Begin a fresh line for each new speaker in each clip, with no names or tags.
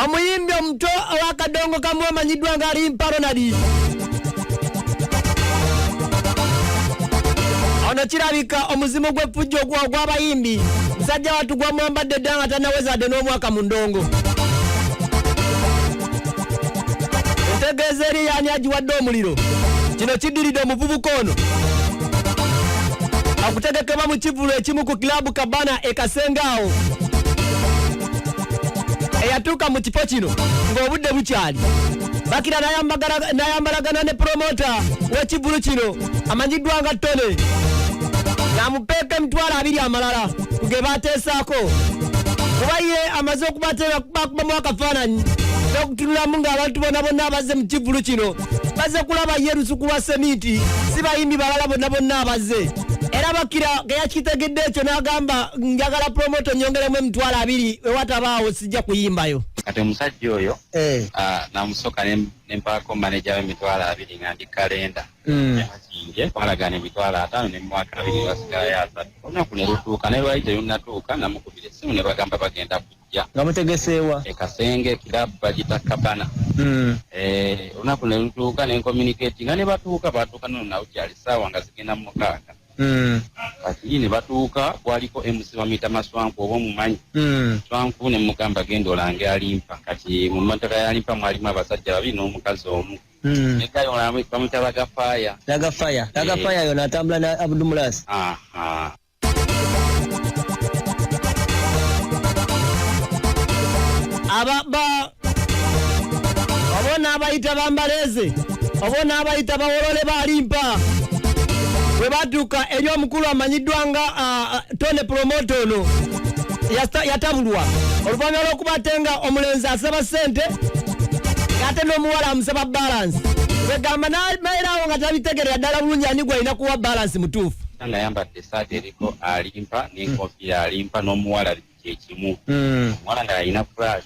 Omuyimbi omuto ow'akadongo kamu amanyiddwa nga Alimpa Ronald. Ono kirabika omuzimu gw'effujjo gw'abayimbi musajja wattu gwamwambadde dda nga tannaweza adde n'omwaka mu ndongo. Entegeeza eri yaani agiwadde omuliro. Kino kiddiridde omuvubuka ono akutegekebwa mu kivulo ekimu ku kilabu Kabana e Kasenga awo eyatuuka mu kifo kino ng'obudde bukyali. Bakira n'ayambalagana ne promota w'ekivulu kino amanyiddwa nga Tone n'amupeeka emitwalo 2 amalala ku ge baateesaako kuba ye amaze okubakubamu akafaananyi n'okutunulamu ng'abantu bonna abazze mu kivulu kino bazze kulaba ye lusuku lwa semiti si bayimbi balala bonna abazze. Era Bakira ge yakitegedde ekyo n'agamba njagala promoto nyongeremu emitwalo 2 ewatabaawo sijja kuyimbayo.
Kati omusajja oyo namusoka nempaako manager w'emitwalo 2 nga ndi kalenda yakinje twalagana emitwalo 5 ne mwaka 2 basigalayo 3 olunaku ne lutuuka naye lwali terunnatuuka namukubira essimu ne bagamba bagenda kujja
nga mutegeseewa
e Kasenge kilabu bagita Kabana. Olunaku ne lutuuka ne communicate nga ne batuuka nono nawe kyali ssaawa nga zigenda mu 6. Kati ne batuuka waliko MC wa mita Maswanku oba omumanyi Swanku ne mugamba genda olange Alimpa. Kati mu mmotoka ya Alimpa mwalimu abasajja 2 n'omukazi omu. Nekayo bamuyita Lagafaya.
Lagafaya yo n'atambula na Abdulmulas. Obona abayita Bambaleze obona abayita Bawolole ba Alimpa we batuuka eri omukulu amanyiddwa nga Tone promoto ono yatabulwa oluvannyuma lw'okubatenga omulenzi asaba ssente ate n'omuwala amusaba balance wegamba naerawo nga tabitegerera ddala bulungi ani gwalina kuwa balance mutuufu.
Nga yambadde essaati eriko Alimpa n'enkofiira Alimpa n'omuwala kyekimu. Omuwala nga yalina flash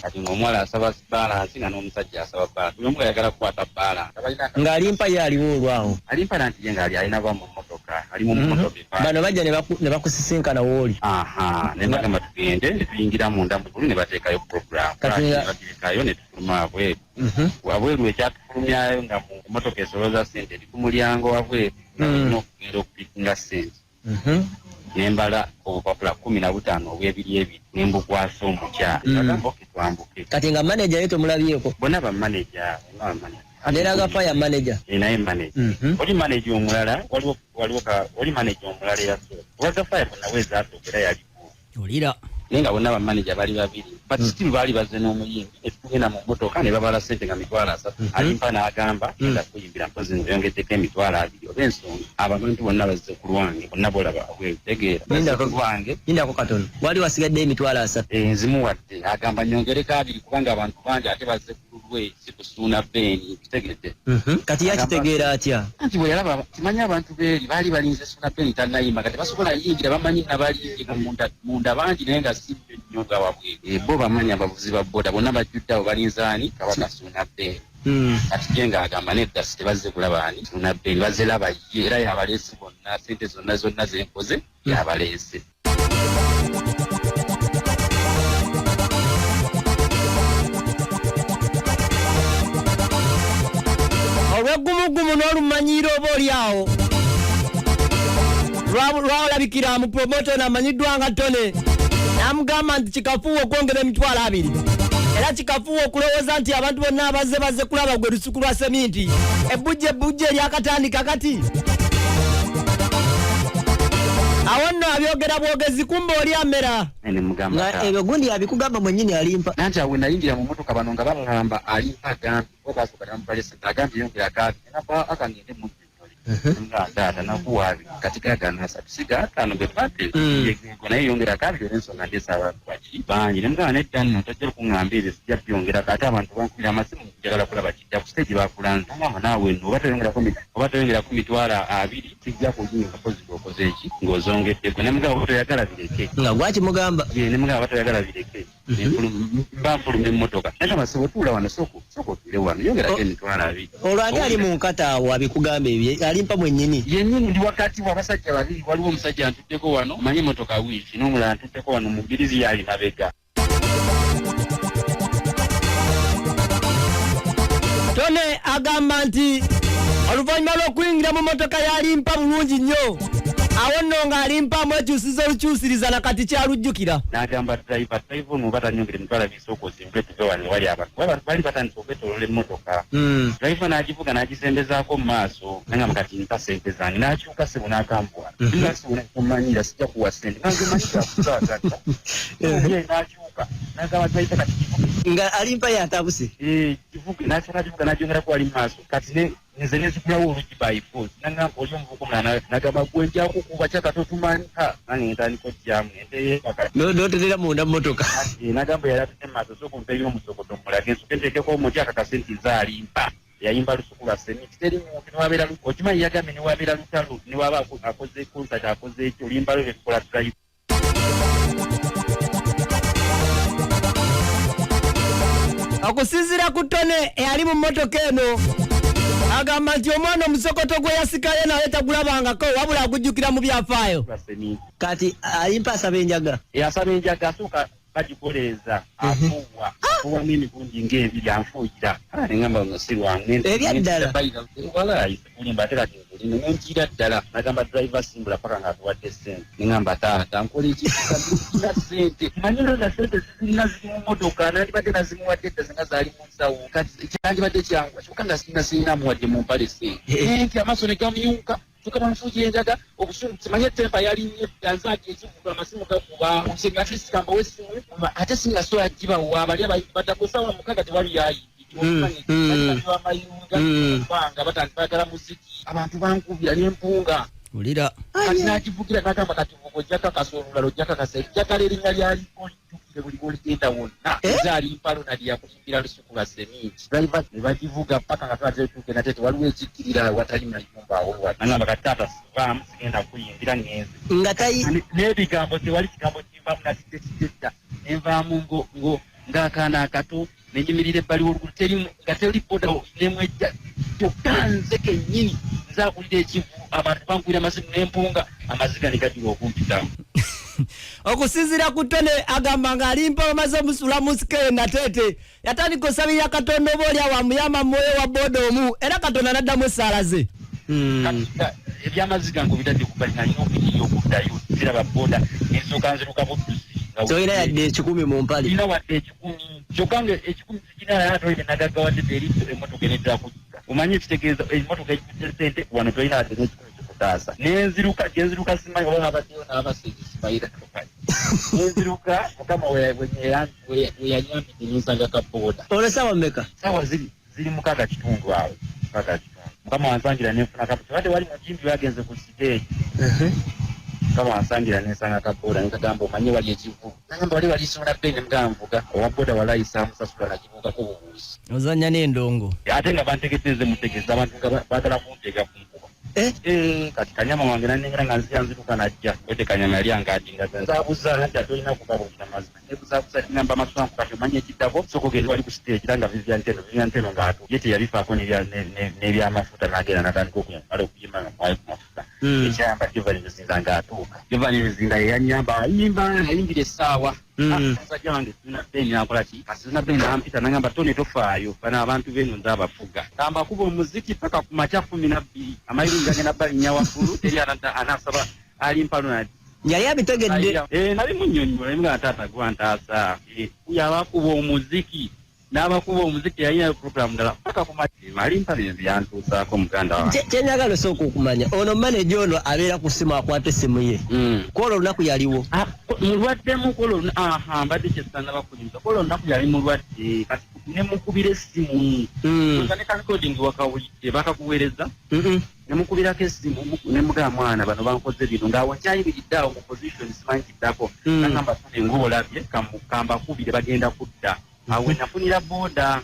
kati ng'omuwala asaba balance nga n'omusajja asaba balance buli omu ayagala kukwata balance
nga Alimpa ye aliwo olwawo.
Alimpa nanti ye nga alina ba mu mmotoka ali mu mmotoka
bano bajja ne bakusisinkana wooli
ne bagamba tugende ne tuyingira munda mu bulu ne bateekayo program bateekayo ne tufuluma wabweru wabweru ekyatufulumyayo nga mu mmotoka esolooza ssente eri ku mulyango wabweru n'okugenda okupikinga ssente nembala obupapula 15 obw'ebiri nembukwasa omukyala agamba okitwambuke.
Kati nga manager ye tomulabyeko?
Bonna ba manager
Neraga fire manager
naye manager oli manager omulala oli manager omulala yaso fire naweza atokera yalipo
olira
nenga bonna ba manager bali 2 but still bali bazze n'omuyimbi etugenda mu motoka ne babala ssente nga mitwalo 3 Alimpa n'agamba nga kuyimbira mpozi nzongeddeko emitwalo 2 oba ensonga abantu bonna bazze ku lwange bonna bolaba bwetegeera nindako katono wali wasigadde emitwalo 3 nzimuwadde agamba nyongereko 2 kubanga abantu bangi ate bazze ku lwe sikusuuna beni kitegedde
kati yakitegeera atya
anti bwe yalaba kimanyi abantu beeri baali balinze suuna beni tannayimba kati basobola yingira bamanyi nabalinga munda bangi naye nga si nnyo nga wabwe bo bamanyi abavuzi ba boda bonna bajjuddeawo balinzaani kabaka suuna beni kati ye ng'agamba nedda tebazze kulaba ani suuna beni bazze laba ye era yabaleese bonna sente zonna zenkoze yabaleese.
Olw'eggumugumu n'olumanyiiro oba oli awo lwalabikira mu promoto n'amanyiddwa nga Tone n'amugamba nti kikafuuwa okwongera emitwalo 2 era kikafuuwa okulowooza nti abantu bonna abazze kulaba gwe lusuku lwa seminti ebbujje eryakatandika kati awo nno abyogera bwogezi kumba oli amera nga ebyo gundi abikugamba mwennyini Alimpa
nanti awe nayingira mu motoka bano nga bagamba Alimpa agambi obasooka namubalesa agambi yongera agabi naba akangende mu nga dada nakuwabi katika ganasa siga atano bepate yego naye yongera agabi olensonga ndesaba kwaki bangi nemugamba nedda nno tajja kuŋŋambira sijja byongera kati abantu bankubira amasimu njagala kulaba kijja ku stage bakulanza ngamba naawe nno oba toyongera ku mitwalo 2 sijja kuyinga kozi okoze eki ng'ozongeddeko nemugamba oba toyagala bireke
nga gwaki mugamba
nemugamba oba toyagala bireke mbanfuluma emmotoka naye amasimu otuula wano soko otuule wano yongerako emitwalo 2
olwani ali mu nkata awo abikugamba ebyo Alimpa mwennyini
yennyini ndi wakati w'abasajja 2 waliwo omusajja antuddeko wano manyi emmotoka wiiki n'omulala antuddeko wano mubirizi yaali mabega
Tone agamba nti oluvannyuma lw'okuyingira mu motoka yalimpa bulungi nnyo awo nno ng'alimpamu ekyusiza olukyusiriza na kati kyalujjukira
n'agamba driver ono oba tanyongere mitwala bisookozi mpetube wano wali abantu bali batandika okwetoloola emmotoka driver n'agivuga n'agisembezaako mu maaso nangamba kati mpa sente zange n'akyuka sebo n'akambwa nasibonamanyira sijja kuwa sente nange manyira akuzaagata n'akyuka n'agamba driver kati kivuge
nga alimpa yatabuse
kivuge n'akyakakivuga n'agyongerako wali mu maaso kati nze nezikulawo olugi by force nangamba oli omuvuko mulala nagamba gwe njakukuba kyakatotumanika nange ntandika ojjamu
noterera munda mmotoka
nagamba yali atute maaso sokumperi omusokoto mulage nsoke nteekeko omuti akakase nti nze alimpa yayimba lusuku lwa semiti teri muntu niwabeera okimanyi yagambe niwabeera lutalo niwaba akoze konsati akoze ekyo olimba lwe betukola drive
okusinziira ku Tone eyali mu mmotoka eno agamba nti omwana omusokoto gwe yasikayo naye tagulabangako wabula agujjukira mu byafaayo
kati alimpa asaba enjaga
asaba enjaga asooka bagikoleeza afuwamu emirundi ng'ebiri anfuuyira nengamba nosirwange
ebyaddala
kulimba ate kati nkulina nentira ddala nagamba driver simbula paka ng'atuwadde sente nengamba taata nkola ekina sente manyiro na sente zirina ziri mu motoka nandibadde nazimuwadde edda zinga zaali mu nsawo kati kyandibadde kyangu kyokka nga sirina muwadde mu mpale sente nti amaaso ne gamyuka tukaba nfuugira enjaga obusungu kimanye tempa yalinye yanzaaki ekivuga amasimu gakuba nsingafisikamba wesimu ate singasobola gibawa abali batakosawa mukaga tewali yayiamayunga batandikagala muziki abantu bankubira nempunga
ulira
kati nakivugira nagamba kati ojjaka kasolulalo ojjaka kase jakala erinnya lyaliko lijjukire buli goligenda wonna ezaali mpalo nali yakuyimbira lusuku lwa semiti driver ne bagivuga paka nga twatetuuke nate tewaliwo ekikkirira watali mayumba awo nagamba kati taata sivaamu sigenda kuyimbira ngenze
nga tayi
n'ebigambo tewali kigambo kivaamu nakitekitetta nenvaamu ngo ng'akaana akato nenyimirira ebbali w'olugulu nga teri boda nemwejja kyokka nze kennyini nzakulira ekivu abantu bankwira amasimu n'empunga amaziga ne gagira okumpitamu
okusinziira ku Tone agamba ng'alimpa bamaze omusula musikeyo nateete yatandika osabirira Katonda oba oli awo amuyamba mwoyo wa boda omu era Katonda n'addamu essaala ze
ebyamaziga ng'obitadde ku bali nalina okuyirira okuddayo ziraba boda ensooka nziruka buddusi
toyina yadde 10 mu mpali
ina wadde 10 kyokka nga 10 zikina yatoyine nagaggawadde eri emmotoka enedda kujja omanyi ekitegeeza emmotoka ekikutte sente wano toyina wadde n'ekikumi kikutaasa genziruka simanyi oba abaddeyo n'abasezi simayira tokai nenziruka mukama weyanyambidde nensanga kaboda
olwo sawa mmeka
sawa ziri mukaga kitundu awo mukama wansangira nenfuna kaboda tebadde wali mujimbi bagenze ku siteegi kama wansangira nensanga kaboda nekagamba omanye wali ekivu nagamba wali walisona bene muganvuga owa boda walayisa musasula nakivugako bubuuzi
ozanya n'endongo
ate nga bantegeteze mutegeeza abantu nga baagala kunteega kunkuba kati kanyama wange nanengera nga nziyanziruka najja wete kanyama yali angaadingaza nzabuza nti atolina kugabuulira mazima nebuzabuza tingamba amaswanku kati omanye ekiddako sokogeri wali ku siteegi era nga vivyanteno ng'ato ye teyalifaako n'ebyamafuta nagenda natandika okuyimba nga mwayo ku mafuta ekyayamba jovanizinda ng'atuuka jovanizinda yeyanyamba ayingira essaawa musajja wange sirina beni nakolaki kasirina beni nampita nagamba Tone tofaayo bano abantu beno nzaabafuga kamba kuba omuziki paka ku makya 12 amayiro gagenda balinnya waggulu eri anasaba alimpalo nati
yali abitegedde
nali munnyonnyola emuga taata gwantaasa yabakuba omuziki n'abakuba omuziki yalina programu ndala paka ku malimpa byantuusaako muganda wange
kyenyagala osooka okumanya ono maneja ono abeera ku simu akwata essimu ye kwola olunaku yaliwo
mulwaddemu mbadde kyesana bakuliza kola olunaku yali mulwadde kati nemukubira essimu nga ne kakodingi wakawulidde bakakuweereza nemukubirako essimu nemugaba mwana bano bankoze bino ngaawo nkyayibiridde awo mu position simanyi kiddako nagamba Tone ng'olabye kambakubire bagenda kudda awe nafunira boda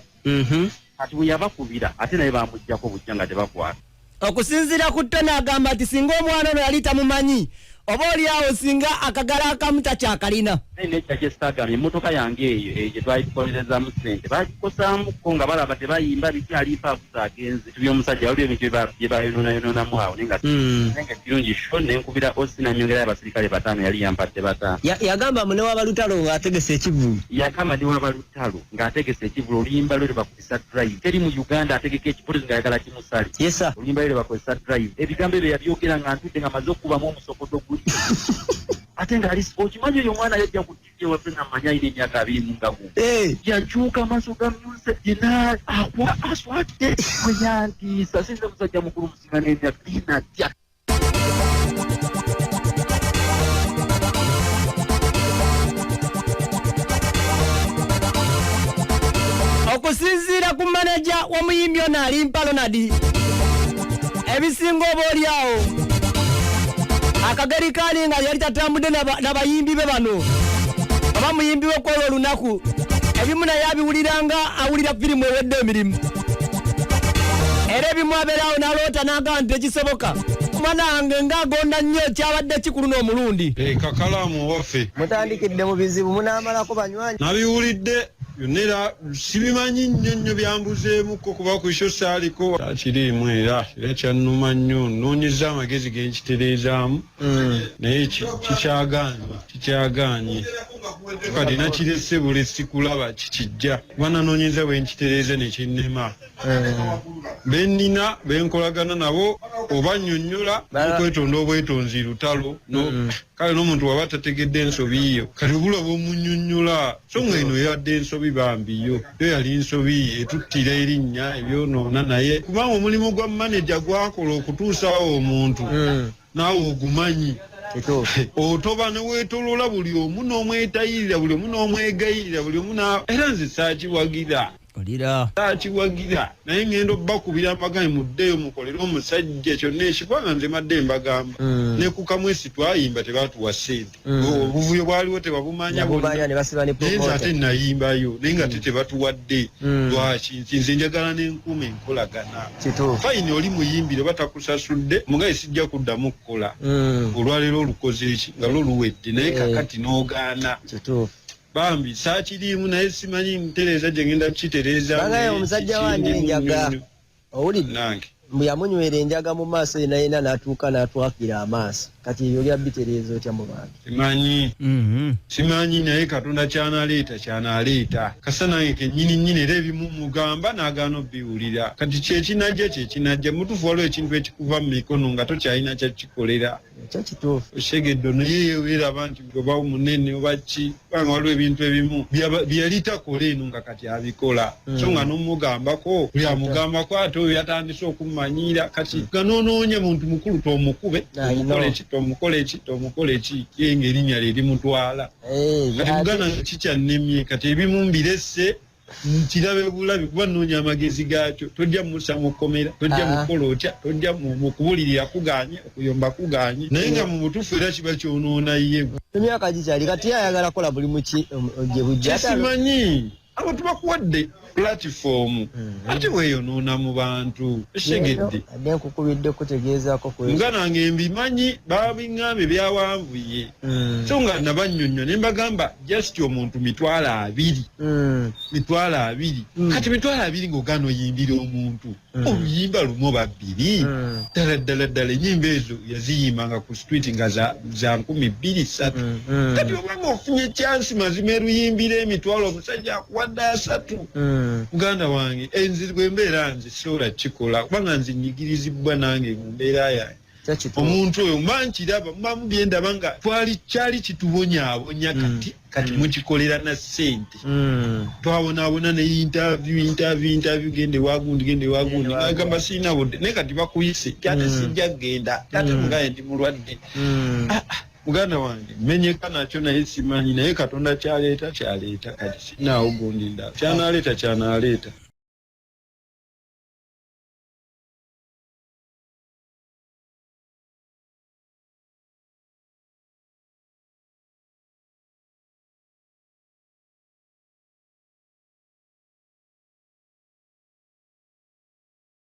kati we yabakubira ate naye bamuggyako bujja nga tebakwata
okusinziira ku Tone agamba nti singa omwana ono yali tamumanyi oba oliawo singa akagala akamu takyakalina
nekya kyestagamye emmotoka yange eyo gye twayikolerezaamu ssente bagikosaamuko nga balaba tebayimba bikyalipa agenzi tubyomusajja waliwo ebintu bye bayononayononamu awo nenga kirungi sho nenkubira osinanyongera y'abasirikale 5 yali yampadde 5
yagamba mune w'abalutalo ng'ategese ekivulu
yakama ne w'abalutalo ng'ategese ekivulu oluyimba lwe bakozesa drive teri mu Uganda ategeka ekipolisi ng'ayagala kimusale
yesa
oluyimba lwe bakozesa drive ebigambo ebyo yabyogera nga ntudde nga maze okubamu omusokodo guli ate ng'ali okimanyi oyo omwana yajja ku tv waffe ng'amanya ayina emyaka 21 yakyuka amaaso gamyuse yena akwa aswadde bwe yantiisa sinze musajja mukulu musinga n'emyaka inatya
okusinziira ku manaja w'omuyimbi ono Alimpa Ronald ebisinga oba oliawo akageri kaali nga yali tatambudde n'abayimbi be bano oba muyimbi we kwolwo olunaku ebimu naye abiwuliranga awulira firimu ewedde emirimu era ebimu abeerawo n'aloota n'agamba nti ekisoboka omwana wange ng'agonda nnyo kyabadde kikulu n'omulundi
kakalaamu waffe
mutandikidde mu bizibu munaamalako banywanyi
nabiwulidde byonnera sibimanyi nnyo byambuzeemuko kuba ku isho saaliko takiriimu era kyannuma nnyo noonyeza amagezi genkitereezaamu naye kikyagaanye kati nakirese bulesi kulaba kikijja kuba nanoonyeza bwenkitereeza nekinnema bennina benkolagana nabo oba nnyonnyola okwetonda obwetonzi lutalo kale n'omuntu waba tategedde ensobi yo kati obulaba omunnyonnyola so nga eno yadde ensobi bambiyo yo yali nsobi etuttira erinnya ebyonoona naye kubanga omulimu gwa maneja gwakola okutuusawo omuntu naawe ogumanyi otoba neweetolola buli omu n'omwetayirira buli omu n'omwegayirira buli omu era nze saakiwagira takiwagira naye ngenda obbakubira mbagambye muddeyo mukolere omusajja kyonna ekikubanga nze madde mbagamba ne ku kamwesi twayimba tebatuwa ssente obuvuyo bwaliwo tebabumanya naye nze ate nayimbayo naye nga tebatuwadde lwaki nze njagala n'enkuuma enkolagana fayini oli muyimbire batakusasudde mugaye sijja kuddamu kukola olwaleero olukoze eki nga loluwedde naye kakati n'ogaana bambi saakiriimu naye simanyi ntereeza gye ngenda kukitereeza
bangaye omusajja wange enjaga owulidde
nange
mbu yamunywera enjaga mu maaso yenayena n'atuuka n'atwakira amaaso kati ebyo byabitereeza otya mu bantu
simanyi naye katonda kyanaleeta kasa nange kennyini era ebimu mugamba n'agaana obbiwulira kati kyekinajja mutuufu waliwo ekintu ekikuva mu mikono nga tokyalina kyakikolera
ekyo kituufu
oshegedde naye weeraba nti oba munene oba ki kubanga waliwo ebintu ebimu byeyali takola eno nga kati abikola so nga n'omugambako buli amugambako ate oyo yatandise okumumanyira kati nga noonoonya muntu mukulu tomukube tomukole ki yenga erinnya lye limutwala kati muganda kikyannemye kati ebimu mbirese nkirabe bulabi kuba nnoonya amagezi gaakyo tojja musa mukomera tojja mukola otya tojja mukubulirira kuganye okuyomba kuganye naye nga mu butuufu era kiba kyonoona ye
emyaka gikyali kati ayagala kola bulimu ki gye bujja
simanyi abo tubakuwadde platform ate weeyonoona mu bantu esegedde
adde nkukubidde kutegeezaako
nga nange mbimanyi babiŋŋambe byawanvuye so nga nabannyonnyo ne mbagamba just omuntu mitwalo 2 kati mitwalo 2 ng'ogaana oyimbira omuntu oluyimba lumu oba 2 ddala ennyimba ezo yaziyimbanga ku street nga za 2,000-3 kati obanga ofunye chansi mazima eruyimbira emitwalo omusajja akuwadde 3 muganda wange enzirwe mbeera nze sobola kikola kubanga nze nyigirizibwa nange mu mbeera yange omuntu oyo mba nkiraba mubamu byendaba nga kyali kitubonyaabonya kati mukikolera na ssente twabonaabona ne interview gende wagundi agamba siina budde naye kati bakuyise kyate sijja kgenda ate mugaye ndi mulwadde muganda wange menyeka nakyo naye simanyi naye katonda kyaleeta kati sinaawo gundi ndala kyanaleeta